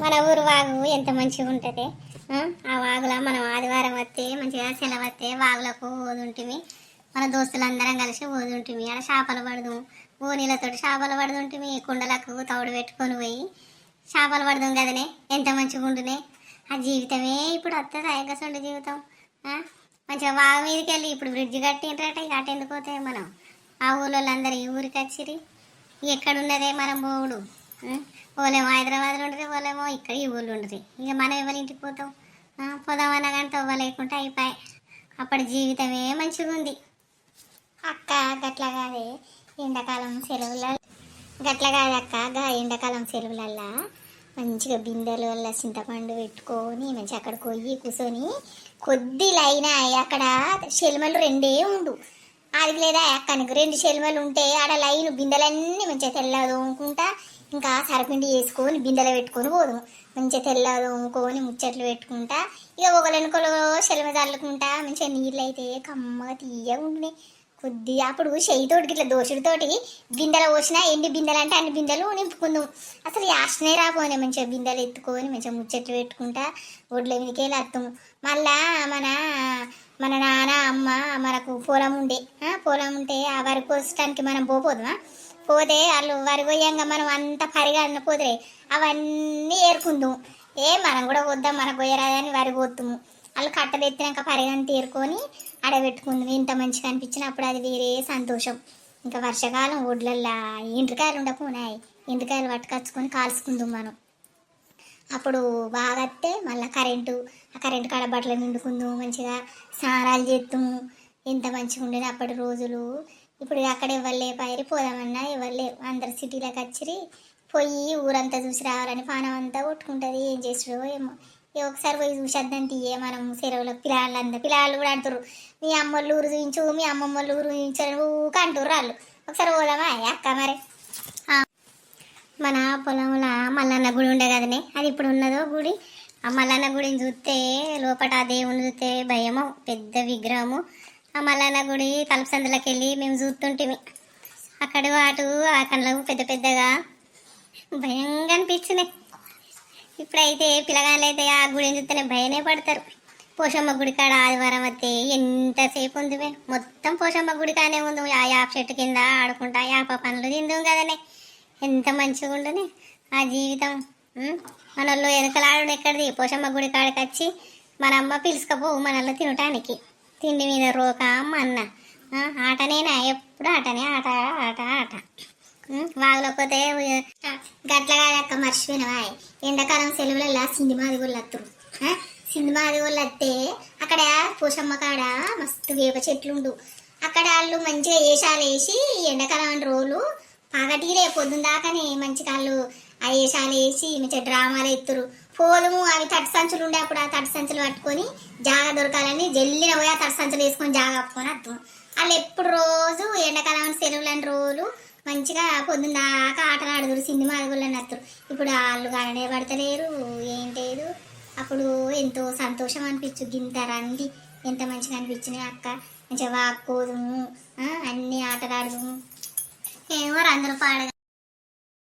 మన ఊరు వాగు ఎంత మంచిగా ఉంటుంది. ఆ వాగులో మనం ఆదివారం వస్తే మంచిగా సెలవు వస్తే వాగులకు పోదుంటిమి. మన దోస్తులందరం కలిసి పోదుంటిమి. అక్కడ చేపలు పడదాం, ఓనీలతో చేపలు పడుతుంటిమి. కుండలకు తౌడు పెట్టుకొని పోయి చేపలు పడదాం కదనే, ఎంత మంచిగా ఉండునే. ఆ జీవితమే ఇప్పుడు వస్తుంది, అయ్యగసండి జీవితం. మంచిగా వాగు మీదకి వెళ్ళి ఇప్పుడు బ్రిడ్జ్ కట్టిండ్రట, ఇక అటు ఎందుకు పోతే మనం ఆ ఊళ్ళో అందరూ ఈ ఊరికి వచ్చిరి. ఎక్కడున్నదే మనం పోవుడు. పోలేమో హైదరాబాద్లో ఉండదు, పోలేమో ఇక్కడ ఈ ఊళ్ళో ఉండదు. ఇక మనం ఎవరి ఇంటికి పోతాం? పోదామన్నా కానీ తవ్వలేకుంటే అయిపోయి. అప్పటి జీవితమే మంచిగా ఉంది. అక్క గట్ల కాదే, ఎండాకాలం సెలవుల గట్ల కాదు అక్క, ఎండాకాలం సెలవులల్లా మంచిగా బిందెలు వల్ల చింతపండు పెట్టుకొని మంచిగా అక్కడ పోయి కూర్చొని కొద్దిలైనా అక్కడ శెల్మలు రెండే ఉండు. అది లేదా అక్కనికి 2 శెల్మలు ఉంటే ఆడ లైన్ బిందెలన్నీ మంచిగా తెల్లదోముకుంటా, ఇంకా సరపిండి వేసుకొని బిందెలు పెట్టుకొని పోదు. మంచిగా తెల్లదోముకొని ముచ్చట్లు పెట్టుకుంటా, ఇక ఒకలెనుకలో శెల్మ చల్లుకుంటా మంచిగా నీళ్ళు అయితే కమ్మగా తీయగా ఉండే. కొద్దిగా అప్పుడు చెయ్యితోటికి ఇట్లా దోషుడితోటి బిందెలు పోసినా ఎన్ని బిందెలు అంటే అన్ని బిందెలు నింపుకుందాం. అసలు యాసనే రాపోనే మంచిగా బిందెలు ఎత్తుకొని మంచిగా ముచ్చట్లు పెట్టుకుంటా ఒడ్ల మీదకే వస్తాము. మళ్ళా మన నాన్న అమ్మ మనకు పొలం ఉండే, పొలం ఉంటే ఆ వరి కోసడానికి మనం పోపోదుమా? పోతే వాళ్ళు వరి కొయ్యంగా మనం అంతా పరిగాడిన పోతే అవన్నీ ఏరుకుందాం. మనం కూడా వద్దాం, మనకు కొయ్యరాదని వరి పోతాము. వాళ్ళు కట్టలు ఎత్తినాక పరిగంత ఏరుకొని ఆడబెట్టుకుందాం. ఎంత మంచిగా అనిపించినప్పుడు అది వేరే సంతోషం. ఇంకా వర్షాకాలం ఒడ్లల్లా ఎండ్రకాయలు ఉండపోనాయి, ఎండ్రకాయలు పట్టుకొచ్చుకొని కాల్చుకుందాం మనం. అప్పుడు బాగా వస్తే మళ్ళీ ఆ కరెంటు కాడ బట్టలు నిండుకుందాం, మంచిగా స్నానాలు చేస్తాము. ఎంత మంచిగా ఉండేది అప్పటి రోజులు. ఇప్పుడు అక్కడ ఎవరు పైరి పోదామన్నా ఎవరు లేరు, అందరు సిటీలోకి వచ్చిరి. పోయి ఊరంతా చూసి రావాలని పానం అంతా కొట్టుకుంటుంది. ఏం చేసాడో ఏమో, ఒకసారి పోయి చూసేద్దాం తీయే మనం సెలవులో. పిల్లలు కూడా అంటారు, మీ అమ్మోళ్ళు ఊరు చూపించు, మీ అమ్మమ్మోళ్ళు ఊరు చూపించరు ఊక అంటారు వాళ్ళు. ఒకసారి పోదామా అక్క మరి? మన పొలంలో మల్లన్న గుడి ఉండే కదనే, అది ఇప్పుడు ఉన్నదో గుడి. ఆ మల్లన్న గుడిని చూస్తే లోపల ఆ దేవుని చూస్తే భయము, పెద్ద విగ్రహము. ఆ మల్లన్న గుడి తలుపు సందులోకి వెళ్ళి మేము చూస్తుంటిమి. అక్కడ అటు ఆ కళ్ళకు పెద్ద పెద్దగా భయంగా అనిపించినాయి. ఇప్పుడైతే పిల్లగాళ్ళు అయితే ఆ గుడిని చూస్తేనే భయనే పడతారు. పోషమ్మ గుడి కాడ ఆదివారం వస్తే ఎంతసేపు ఉంది, మొత్తం పోషమ్మ గుడి కానే ఉంది. ఆ యాప చెట్టు కింద ఆడుకుంటా యాప పనులు తిందాం కదనే, ఎంత మంచిగా ఉండని ఆ జీవితం. మనల్లో వెనకలాడు ఎక్కడిది, పోషమ్మ గుడి కాడికి వచ్చి మన అమ్మ పిలుచుకపోవు మనల్లో తినటానికి. తిండి మీద రోక అన్న ఆటనేనా, ఎప్పుడు ఆటనే, ఆట ఆట ఆట. వాగులోకపోతే గట్ల కాదక్క, మర్చిపోయినవా? ఎండాకాలం సెలవులలో సినిమాది వాళ్ళు వస్తారు. సినిమాది వాళ్ళు వస్తే అక్కడ పోషమ్మ కాడ మస్తు వేప చెట్లుండు. అక్కడ వాళ్ళు మంచిగా వేషాలు వేసి ఎండాకాలం రోజులు పగటిలే పొద్దున్న దాకానే మంచిగా వాళ్ళు ఆ వేషాలు వేసి మంచిగా డ్రామాలు ఎత్తురు. పోదుము అవి తట్టు సంచులు ఉండే, అప్పుడు ఆ తట్టు సంచులు పట్టుకొని జాగ దొరకాలని జల్లిన పోయి ఆ తట్టు సంచులు వేసుకొని జాగ కప్పుకొని వస్తాం. వాళ్ళు ఎప్పుడు రోజు ఎండాకాలం సెలవులని రోజులు మంచిగా పొద్దున్న దాకా ఆటలు ఆడుదురు, సినిమా అడుగులని వస్తారు. ఇప్పుడు వాళ్ళు కాడనే పడతలేరు, ఏం లేదు. అప్పుడు ఎంతో సంతోషం అనిపించు, గింత రండి ఎంత మంచిగా అనిపించినాయి అక్క. మంచిగా వాక్కోదుము, అన్ని ఆటలు ఆడుదుము. ఏమో అందరూ పాడగా